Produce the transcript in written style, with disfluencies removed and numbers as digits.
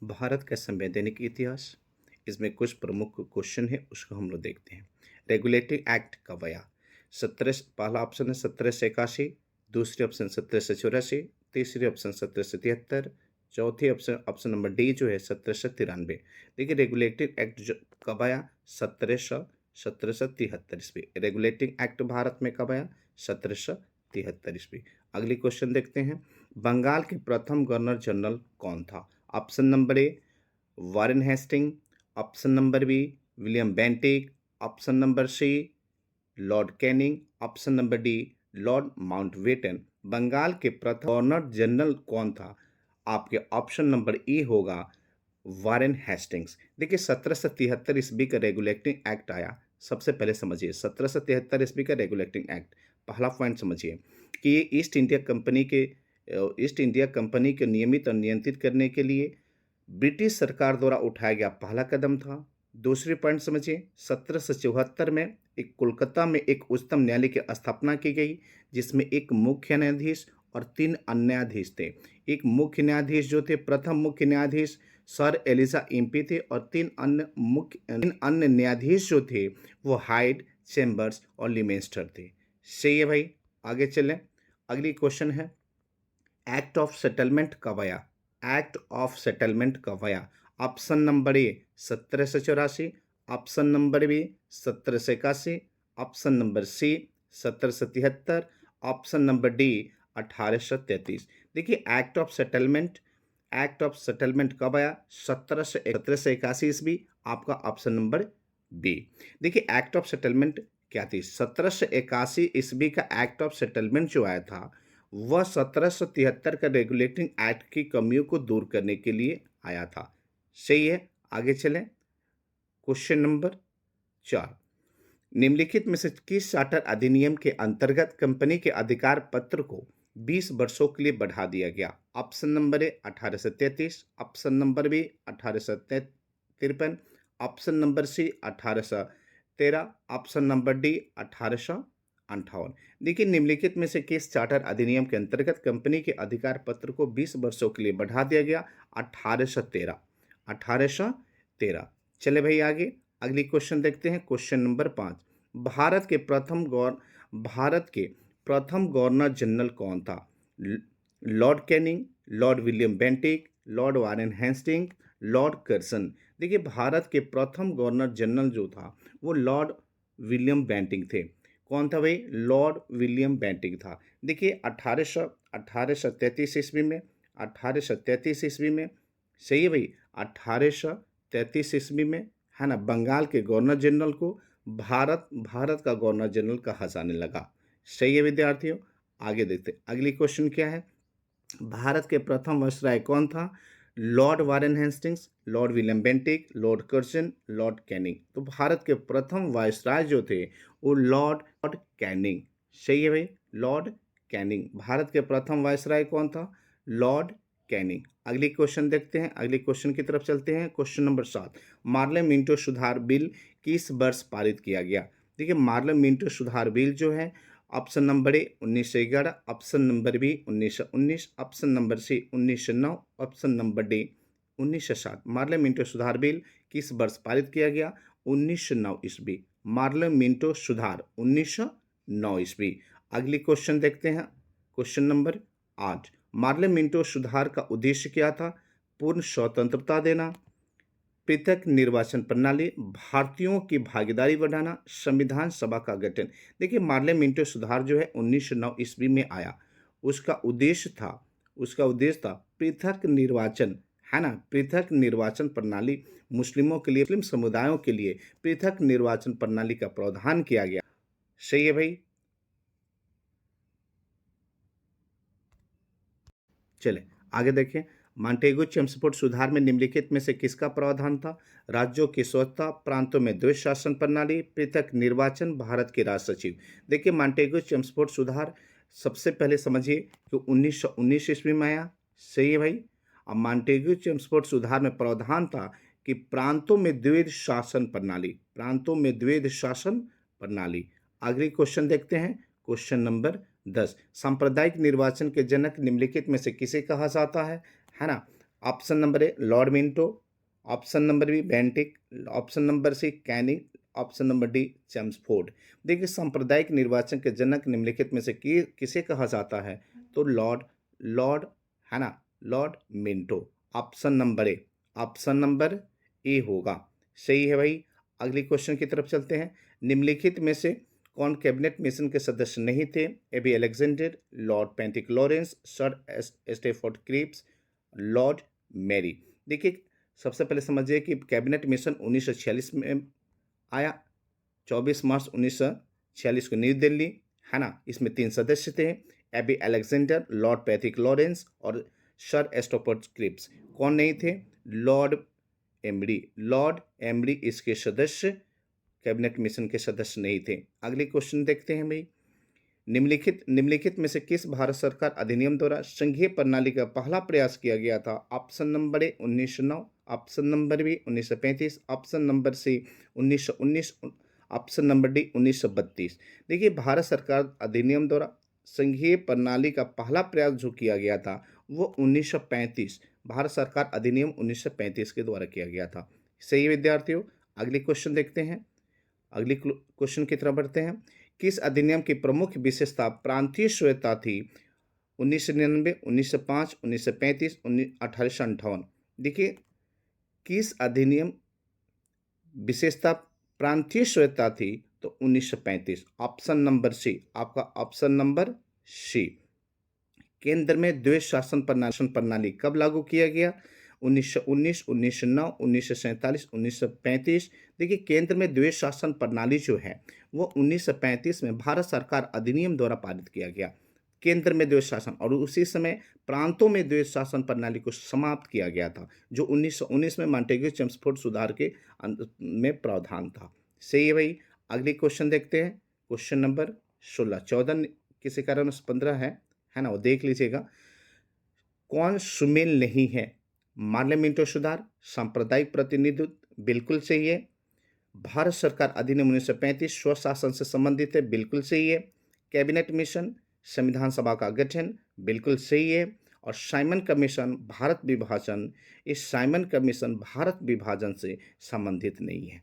भारत का संवैधानिक इतिहास। इसमें कुछ प्रमुख क्वेश्चन है, उसको हम लोग देखते हैं। रेगुलेटरी एक्ट कब आया? सत्रह, पहला ऑप्शन है 1781, दूसरी ऑप्शन 1784, तीसरी ऑप्शन 1773, चौथी ऑप्शन ऑप्शन नंबर डी जो है 1793। देखिए रेगुलेटरी एक्ट जो कब आया? 1773 ईस्वी। रेगुलेटिंग एक्ट भारत में कब आया? 1773 ईस्वी। अगली क्वेश्चन देखते हैं। बंगाल के प्रथम गवर्नर जनरल कौन था? Option number A Warren Hastings, option number B William Bentinck, option number C Lord Canning, option number D Lord Mountbatten. Bengal के प्रथम गवर्नर जनरल कौन था? आपके ऑप्शन नंबर ई होगा वारेन हेस्टिंग्स। देखिए 1773 ईस्वी का रेगुलेटिंग एक्ट आया। सबसे पहले समझिए 1773 ईस्वी का रेगुलेटिंग एक्ट। पहला पॉइंट समझिए कि ये ईस्ट इंडिया कंपनी को नियमित और नियंत्रित करने के लिए ब्रिटिश सरकार द्वारा उठाया गया पहला कदम था। दूसरी पॉइंट समझिए 1774 में एक कोलकाता में एक उच्चतम न्यायालय की स्थापना की गई, जिसमें एक मुख्य न्यायाधीश और 3 अन्य न्यायाधीश थे। एक मुख्य न्यायाधीश जो थे, प्रथम मुख्य न्यायाधीश सर एलिजा एमपी थे, और 3 अन्य न्यायाधीश जो थे वो हाइड, चेम्बर्स और लिमेंस्टर थे। सही है भाई, आगे चलें। अगली क्वेश्चन है एक्ट ऑफ सेटलमेंट कब आया? एक्ट ऑफ सेटलमेंट कब आया? Option number A 1784, option number B 1781, option number C 1773, option number D 1833। देखिए एक्ट ऑफ सेटलमेंट कब आया? 1781 ईस्वी। आपका ऑप्शन नंबर बी। देखिए एक्ट ऑफ सेटलमेंट क्या थी? 1781 ईस्वी का एक्ट ऑफ सेटलमेंट जो आया था वह 1773 का रेगुलेटिंग एक्ट की कमियों को दूर करने के लिए आया था। सही है, आगे चलें। क्वेश्चन नंबर 4, निम्नलिखित में से किस चार्टर अधिनियम के अंतर्गत कंपनी के अधिकार पत्र को 20 वर्षों के लिए बढ़ा दिया गया? Option number A 1833, option number B 1853, option number C 1813, option number D 1858। देखिए निम्नलिखित में से किस चार्टर अधिनियम के अंतर्गत कंपनी के अधिकार पत्र को 20 वर्षों के लिए बढ़ा दिया गया? 1813। 1813। चले भाई आगे, अगली क्वेश्चन देखते हैं। क्वेश्चन नंबर 5, भारत के प्रथम गवर्नर जनरल कौन था? Lord Canning, Lord William Bentinck, Lord Warren Hastings, Lord Curzon. देखिए भारत के प्रथम गवर्नर जनरल जो था वो लॉर्ड विलियम बेंटिक थे। कौन था भाई? लॉर्ड विलियम बेंटिक था। देखिए 1833 ईस्वी में, 1833 ईस्वी में, सही है भाई, 1833 ईस्वी में, है ना, बंगाल के गवर्नर जनरल को भारत का गवर्नर जनरल कहा जाने लगा। सही है विद्यार्थियों, आगे देखते हैं। अगली क्वेश्चन क्या है? भारत के प्रथम वायसराय कौन था? Lord Warren Hastings, Lord William Bentinck, Lord Curzon, Lord Canning. तो भारत के प्रथम वायसराय जो थे वो लॉर्ड कैनिंग। सही है भाई, लॉर्ड कैनिंग। भारत के प्रथम वायसराय कौन था? Lord Canning. अगली क्वेश्चन देखते हैं, अगली क्वेश्चन की तरफ चलते हैं। क्वेश्चन नंबर 7, मार्ले मिंटो सुधार बिल किस वर्ष पारित किया गया? देखिए मार्ले मिंटो सुधार बिल जो है, option number A 1911, option number B 1919, option number C 1909, option number D 1907। Morley Minto सुधार बिल किस वर्ष पारित किया गया? 1909 ईस्वी। मार्ले मिंटो सुधार 1909 ईस्वी। अगली क्वेश्चन देखते हैं। क्वेश्चन नंबर 8, मार्ले मिंटो सुधार का उद्देश्य क्या था? पूर्ण स्वतंत्रता देना, पृथक निर्वाचन प्रणाली, भारतीयों की भागीदारी बढ़ाना, संविधान सभा का गठन। देखिए मार्ले मिंटो सुधार जो है 1909 ईस्वी में आया। उसका उद्देश्य था पृथक निर्वाचन, है ना, पृथक निर्वाचन प्रणाली, मुस्लिमों के लिए, मुस्लिम समुदायों के लिए पृथक निर्वाचन प्रणाली का प्रावधान किया गया। सही है भाई, चले आगे देखें। मांटेगू चेम्सफोर्ड सुधार में निम्नलिखित में से किसका प्रावधान था? राज्यों की स्वतंत्रता, प्रांतों में द्वैत शासन प्रणाली, पृथक निर्वाचन, भारत के राज सचिव। देखिए मांटेगू चेम्सफोर्ड सुधार सबसे पहले समझिए कि 1919 ईस्वी में आया। सही है भाई। अब मांटेगू चेम्सफोर्ड सुधार में प्रावधान था कि प्रांतों में द्वैत शासन प्रणाली, प्रांतों में द्वैत शासन प्रणाली। अगले क्वेश्चन देखते हैं। क्वेश्चन नंबर 10, सांप्रदायिक निर्वाचन के जनक निम्नलिखित में से किसे कहा जाता है ना? Option number A Lord Minto, option number B Bentinck, option number C Canning, option number D Chelmsford. देखिए सांप्रदायिक निर्वाचन के जनक निम्नलिखित में से किसे कहा जाता है? तो लॉर्ड लॉर्ड है ना, लॉर्ड मिंटो। ऑप्शन नंबर ए, ऑप्शन नंबर ए होगा सही है भाई। अगले क्वेश्चन की तरफ चलते हैं। निम्नलिखित में से कौन कैबिनेट मिशन के सदस्य नहीं थे? A B Alexander, Lord Pethick Lawrence, sir Stafford Cripps, Lord Mary. देखिए सबसे पहले समझिए कि कैबिनेट मिशन 1946 में आया, 24 मार्च 1946 को नई दिल्ली, है ना। इसमें 3 सदस्य थे, A B Alexander, Lord Pethick Lawrence और सर स्टोफर्ड क्रिप्स। कौन नहीं थे? लॉर्ड एमरी, लॉर्ड एमरी इसके सदस्य, कैबिनेट मिशन के सदस्य नहीं थे। अगले क्वेश्चन देखते हैं भाई। निम्नलिखित में से किस भारत सरकार अधिनियम द्वारा संघीय प्रणाली का पहला प्रयास किया गया था? Option number A 1909, option number B 1935, option number C 1919, option number D 1932। देखिए भारत सरकार अधिनियम द्वारा संघीय प्रणाली का पहला प्रयास जो किया गया था वो 1935, भारत सरकार अधिनियम 1935 के द्वारा किया गया था। सही विद्यार्थियों, अगले क्वेश्चन देखते हैं। अगले क्वेश्चन की तरफ बढ़ते हैं। किस अधिनियम की प्रमुख विशेषता प्रांतीय स्वायत्तता थी? 1999, 1905, 1935, 1858। देखिए किस अधिनियम विशेषता प्रांतीय स्वायत्तता थी? तो 1935, ऑप्शन नंबर सी, आपका ऑप्शन नंबर सी। केंद्र में द्वैध शासन प्रणाली कब लागू किया गया? 1919, 1909, 1947, 1935। देखिए केंद्र में द्वैध शासन प्रणाली जो है वो 1935 में भारत सरकार अधिनियम द्वारा पारित किया गया। केंद्र में द्वैध शासन, और उसी समय प्रांतों में द्वैध शासन प्रणाली को समाप्त किया गया था, जो 1919 में मॉन्टेग्यू चेम्सफोर्ड सुधार के में प्रावधान था। सही है भाई। अगले क्वेश्चन देखते हैं। क्वेश्चन नंबर 16, 14 किसी कारण 15 है ना, वो देख लीजिएगा। कौन सुमेल नहीं है? पार्लियामेंट्री सुधार, सांप्रदायिक प्रतिनिधित्व, बिल्कुल सही है। भारत सरकार अधिनियम 1935 स्वशासन से संबंधित है, बिल्कुल सही है। कैबिनेट मिशन, संविधान सभा का गठन, बिल्कुल सही है। और साइमन कमीशन भारत विभाजन, इस साइमन कमीशन भारत विभाजन से संबंधित नहीं है।